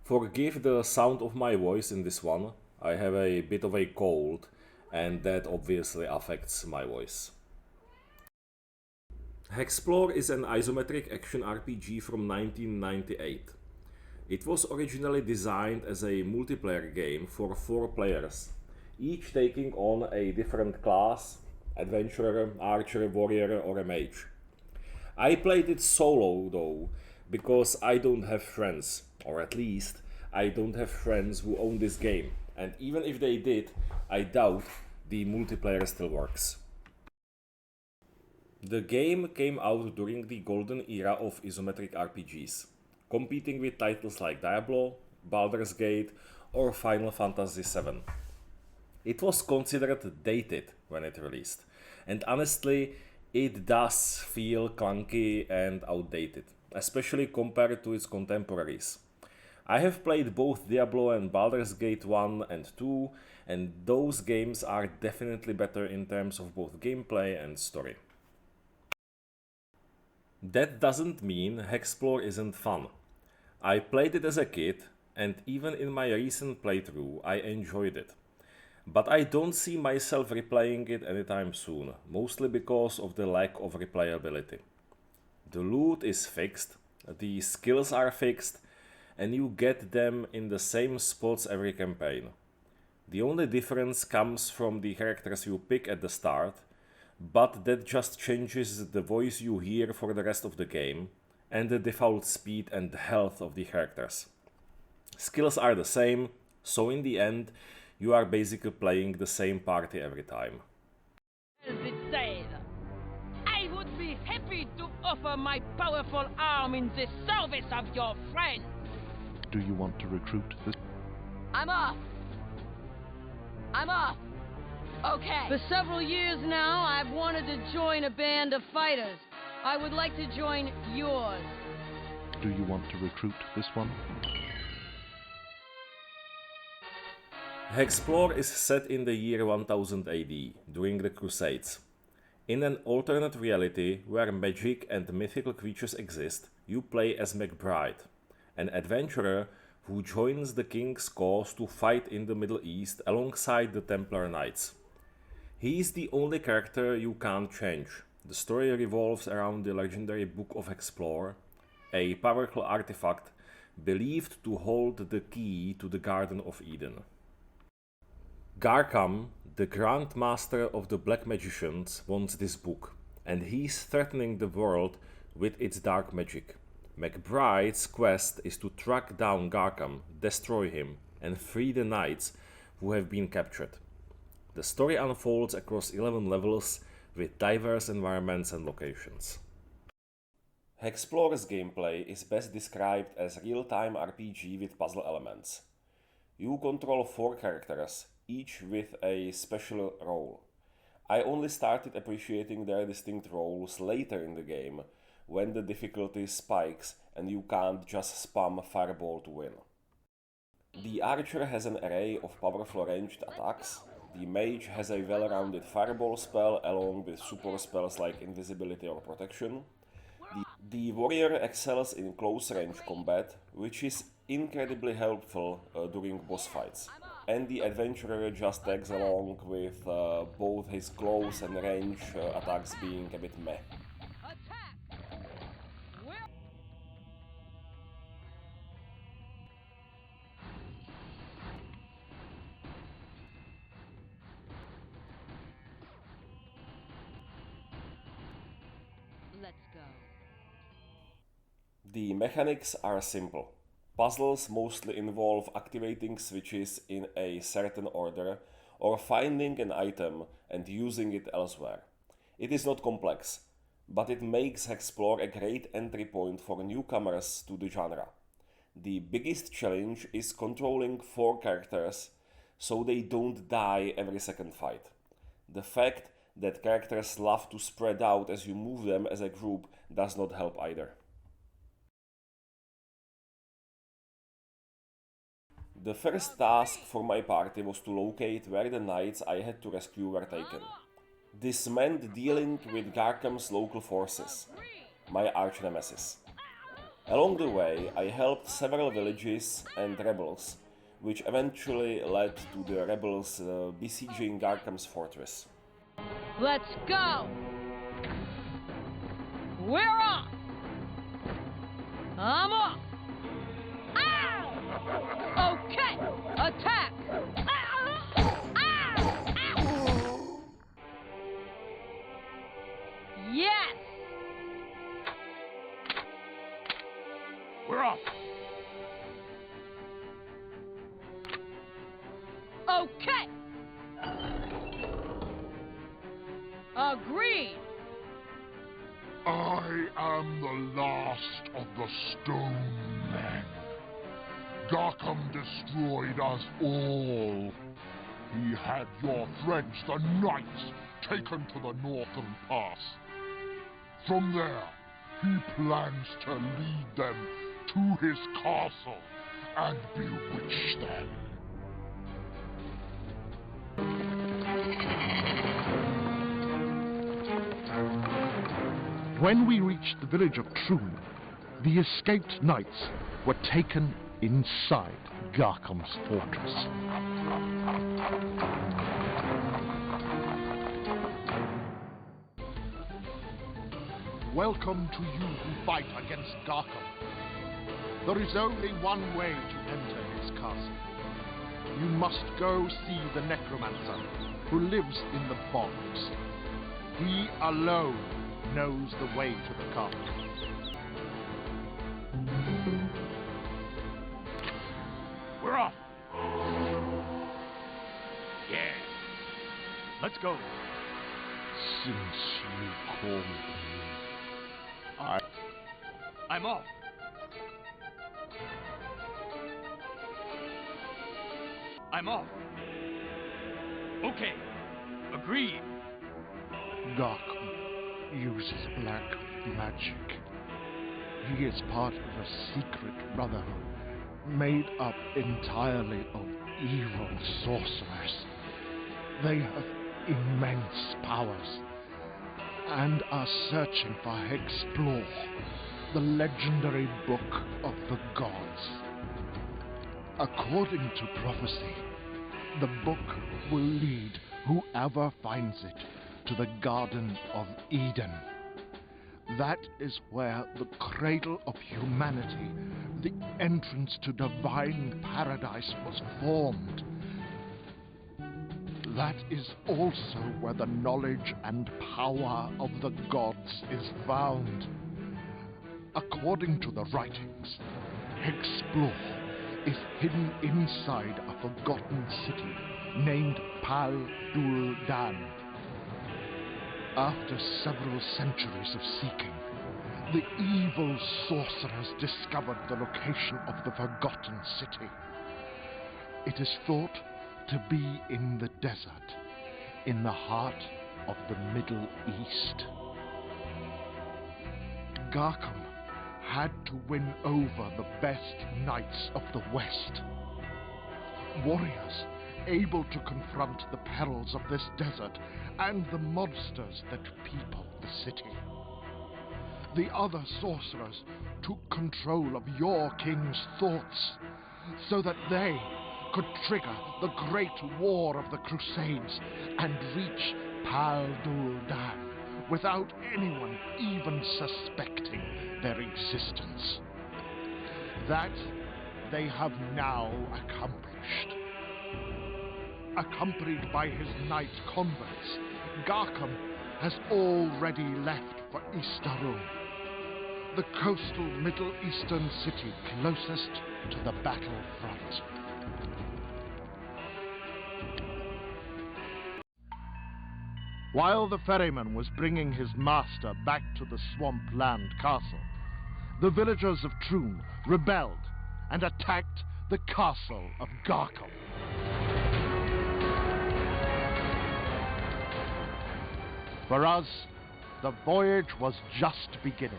Forgive the sound of my voice in this one. I have a bit of a cold, and that obviously affects my voice. Hexplore is an isometric action RPG from 1998. It was originally designed as a multiplayer game for 4 players, each taking on a different class: adventurer, archer, warrior, or a mage. I played it solo though, because I don't have friends, or at least I don't have friends who own this game, and even if they did, I doubt the multiplayer still works. The game came out during the golden era of isometric RPGs, competing with titles like Diablo, Baldur's Gate, or Final Fantasy VII. It was considered dated when it released, and honestly, it does feel clunky and outdated, especially compared to its contemporaries. I have played both Diablo and Baldur's Gate 1 and 2, and those games are definitely better in terms of both gameplay and story. That doesn't mean Hexplore isn't fun. I played it as a kid, and even in my recent playthrough, I enjoyed it. But I don't see myself replaying it anytime soon, mostly because of the lack of replayability. The loot is fixed, the skills are fixed, and you get them in the same spots every campaign. The only difference comes from the characters you pick at the start, but that just changes the voice you hear for the rest of the game, and the default speed and health of the characters. Skills are the same, so in the end, you are basically playing the same party every time. I would be happy to offer my powerful arm in the service of your friend. Do you want to recruit this? I'm off. Okay. For several years now, I've wanted to join a band of fighters. I would like to join yours. Do you want to recruit this one? Hexplore is set in the year 1000 AD, during the Crusades. In an alternate reality where magic and mythical creatures exist, you play as MacBride, an adventurer who joins the king's cause to fight in the Middle East alongside the Templar Knights. He is the only character you can't change. The story revolves around the legendary Book of Hexplore, a powerful artifact believed to hold the key to the Garden of Eden. Garkham, the Grand Master of the Black Magicians, wants this book, and he's threatening the world with its dark magic. MacBride's quest is to track down Garkham, destroy him, and free the knights who have been captured. The story unfolds across 11 levels with diverse environments and locations. Hexplore's gameplay is best described as real-time RPG with puzzle elements. You control 4 characters, each with a special role. I only started appreciating their distinct roles later in the game, when the difficulty spikes and you can't just spam fireball to win. The archer has an array of powerful ranged attacks. The mage has a well-rounded fireball spell along with support spells like invisibility or protection. The warrior excels in close range combat, which is incredibly helpful during boss fights. And the adventurer just tags along with both his close and range attacks being a bit meh. Let's go. The mechanics are simple. Puzzles mostly involve activating switches in a certain order or finding an item and using it elsewhere. It is not complex, but it makes Hexplore a great entry point for newcomers to the genre. The biggest challenge is controlling 4 characters so they don't die every second fight. The fact that characters love to spread out as you move them as a group does not help either. The first task for my party was to locate where the knights I had to rescue were taken. This meant dealing with Garkham's local forces, my arch nemesis. Along the way, I helped several villages and rebels, which eventually led to the rebels besieging Garkham's fortress. Let's go! We're off! I'm off! Ow! Okay! Attack! Ow! Yes! We're off! Okay! Agreed! I am the last of the Stone Men. Garkham destroyed us all. He had your friends, the Knights, taken to the Northern Pass. From there, he plans to lead them to his castle and bewitch them. When we reached the village of Troon, the escaped knights were taken inside Garkham's fortress. Welcome to you who fight against Garkham. There is only one way to enter his castle. You must go see the necromancer who lives in the bogs. He alone knows the way to the castle. We're off! Yeah. Let's go. Since you call me, I'm off. I'm off. Okay. Agreed. Garkham uses black magic. He is part of a secret brotherhood made up entirely of evil sorcerers. They have immense powers and are searching for Hexplore, the legendary book of the gods. According to prophecy, the book will lead whoever finds it to the Garden of Eden. That is where the cradle of humanity, the entrance to divine paradise, was formed. That is also where the knowledge and power of the gods is found. According to the writings, Hexplore is hidden inside a forgotten city named Pal Dul Dan. After several centuries of seeking, the evil sorcerers discovered the location of the forgotten city. It is thought to be in the desert, in the heart of the Middle East. Garkham had to win over the best knights of the West. Warriors able to confront the perils of this desert and the monsters that people the city. The other sorcerers took control of your king's thoughts so that they could trigger the great war of the Crusades and reach Pal Dul Dan without anyone even suspecting their existence. That they have now accomplished. Accompanied by his knight converts, Garkham has already left for Istarun, the coastal Middle Eastern city closest to the battlefront. While the ferryman was bringing his master back to the swampland castle, the villagers of Troon rebelled and attacked the castle of Garkham. For us, the voyage was just beginning.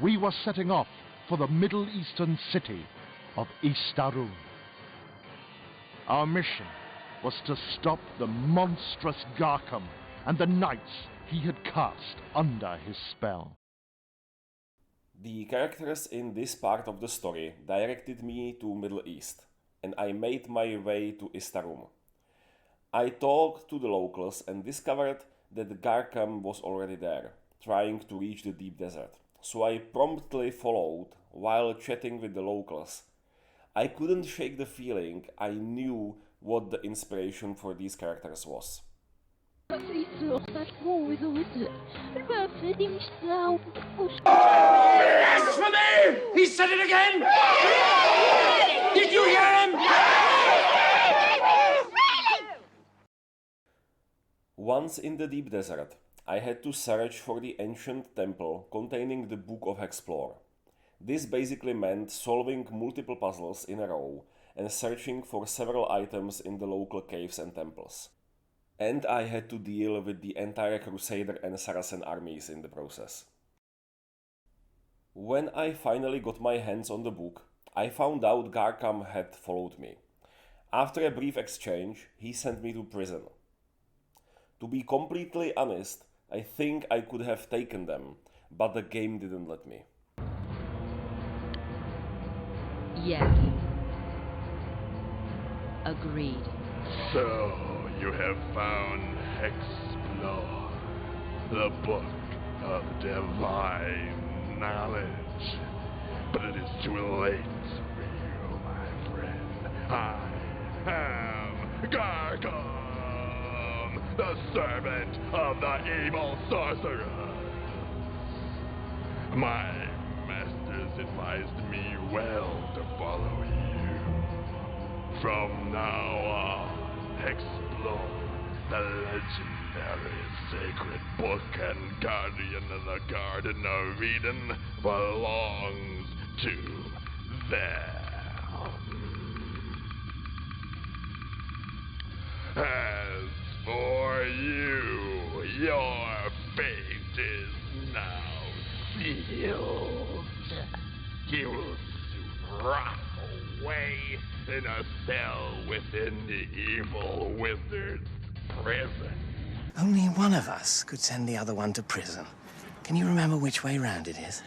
We were setting off for the Middle Eastern city of Istarun. Our mission was to stop the monstrous Garkham and the knights he had cast under his spell. The characters in this part of the story directed me to Middle East, and I made my way to Istarum. I talked to the locals and discovered that Garkham was already there, trying to reach the deep desert, so I promptly followed while chatting with the locals. I couldn't shake the feeling I knew what the inspiration for these characters was. Blasphemy! He said it again! Did you hear him? Once in the deep desert, I had to search for the ancient temple containing the Book of Hexplore. This basically meant solving multiple puzzles in a row and searching for several items in the local caves and temples. And I had to deal with the entire Crusader and Saracen armies in the process. When I finally got my hands on the book, I found out Garkham had followed me. After a brief exchange, he sent me to prison. To be completely honest, I think I could have taken them, but the game didn't let me. Yes. Agreed. So, you have found Hexplore, the book of divine knowledge. But it is too late for you, my friend. I am Garkham, the servant of the evil sorceress. My masters advised me well to follow you. From now on, Hexplore, the legendary sacred book and guardian of the Garden of Eden, belongs to them. As for you, your fate is now sealed. You will soon rot away in a cell within the evil wizard's prison. Only one of us could send the other one to prison. Can you remember which way round it is?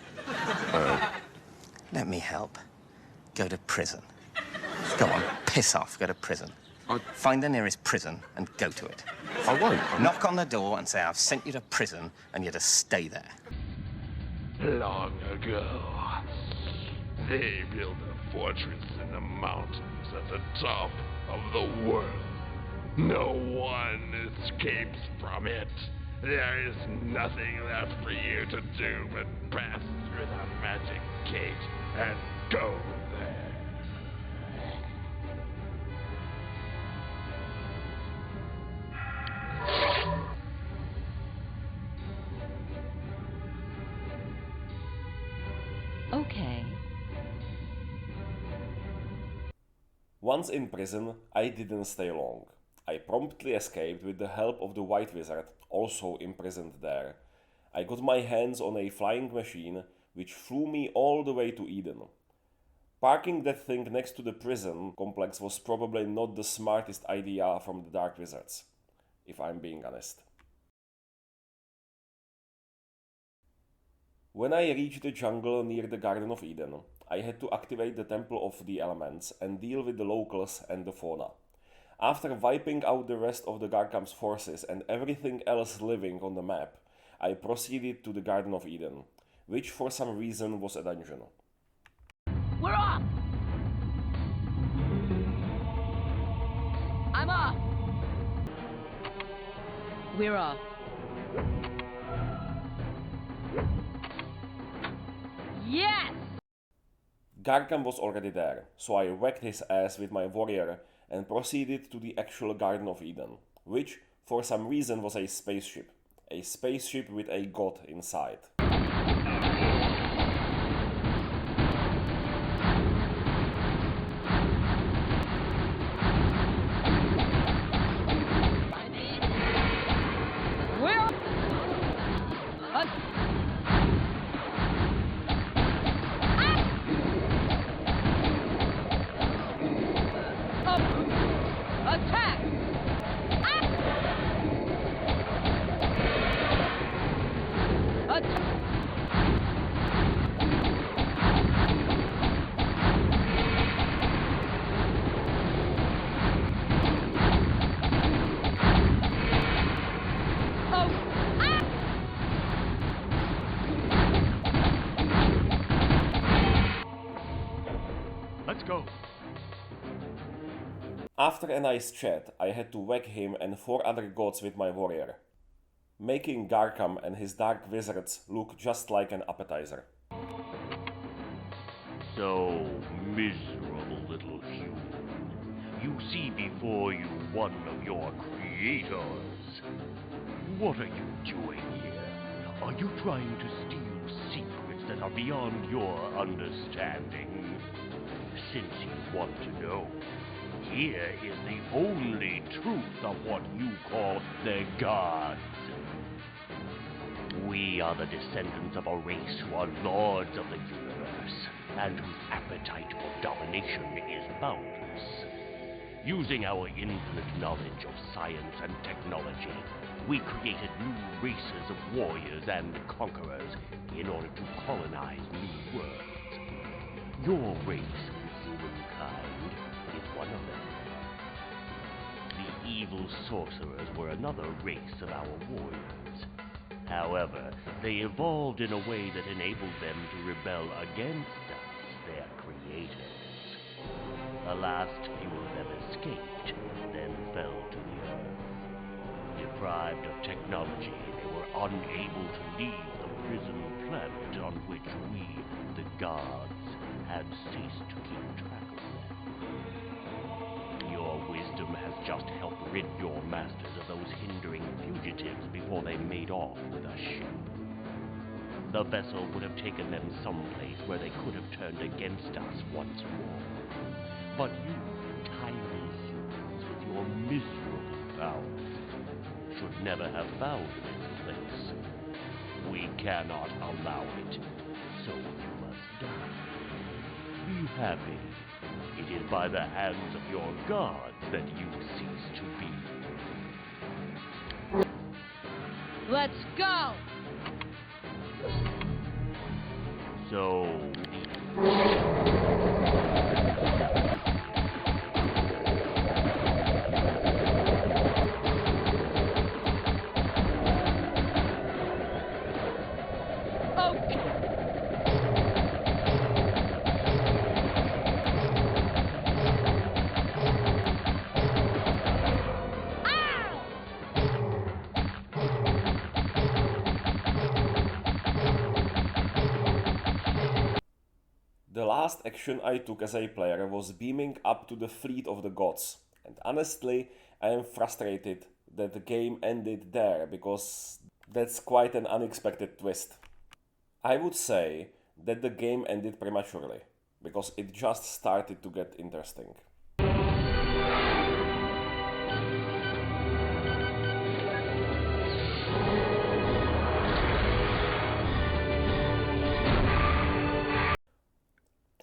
Let me help. Go to prison. Go on, piss off, go to prison. Find the nearest prison and go to it. I won't. Knock on the door and say I've sent you to prison and you're to stay there. Long ago, they built a fortress in the mountains at the top of the world. No one escapes from it. There is nothing left for you to do but pass through the magic gate and go there. Okay. Once in prison, I didn't stay long. I promptly escaped with the help of the White Wizard, also imprisoned there. I got my hands on a flying machine, which flew me all the way to Eden. Parking that thing next to the prison complex was probably not the smartest idea from the Dark Wizards, if I'm being honest. When I reached the jungle near the Garden of Eden, I had to activate the Temple of the Elements and deal with the locals and the fauna. After wiping out the rest of the Garkham's forces and everything else living on the map, I proceeded to the Garden of Eden, which for some reason was a dungeon. We're off! I'm off! We're off. Yes! Garkham was already there, so I whacked his ass with my warrior and proceeded to the actual Garden of Eden, which, for some reason, was a spaceship with a god inside. Let's go. After a nice chat, I had to whack him and 4 other gods with my warrior, making Garkham and his dark wizards look just like an appetizer. So, miserable little human, you see before you one of your creators. What are you doing here? Are you trying to steal secrets that are beyond your understanding? Since you want to know, here is the only truth of what you call the gods. We are the descendants of a race who are lords of the universe, and whose appetite for domination is boundless. Using our infinite knowledge of science and technology, we created new races of warriors and conquerors in order to colonize new worlds. Your race, humankind, is one of them. The evil sorcerers were another race of our warriors. However, they evolved in a way that enabled them to rebel against us, their creators. The last few of them escaped, then fell to the earth. Deprived of technology, they were unable to leave the prison planet on which we, the gods, had ceased to keep track of them. Your wisdom has just helped rid your masters of those hindering fugitives before they made off with a ship. The vessel would have taken them someplace where they could have turned against us once more. But you, tiny humans with your miserable powers, should never have found this place. We cannot allow it, so you must die. Be happy. It is by the hands of your gods that you cease to be. Let's go! So... The last action I took as a player was beaming up to the fleet of the gods, and honestly, I am frustrated that the game ended there, because that's quite an unexpected twist. I would say that the game ended prematurely, because it just started to get interesting.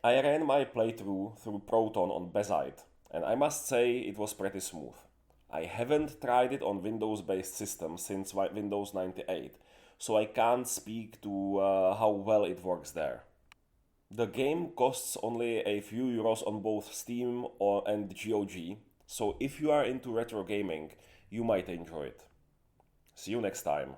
I ran my playthrough through Proton on Bezide, and I must say it was pretty smooth. I haven't tried it on Windows-based systems since Windows 98, so I can't speak to how well it works there. The game costs only a few euros on both Steam and GOG, so if you are into retro gaming, you might enjoy it. See you next time.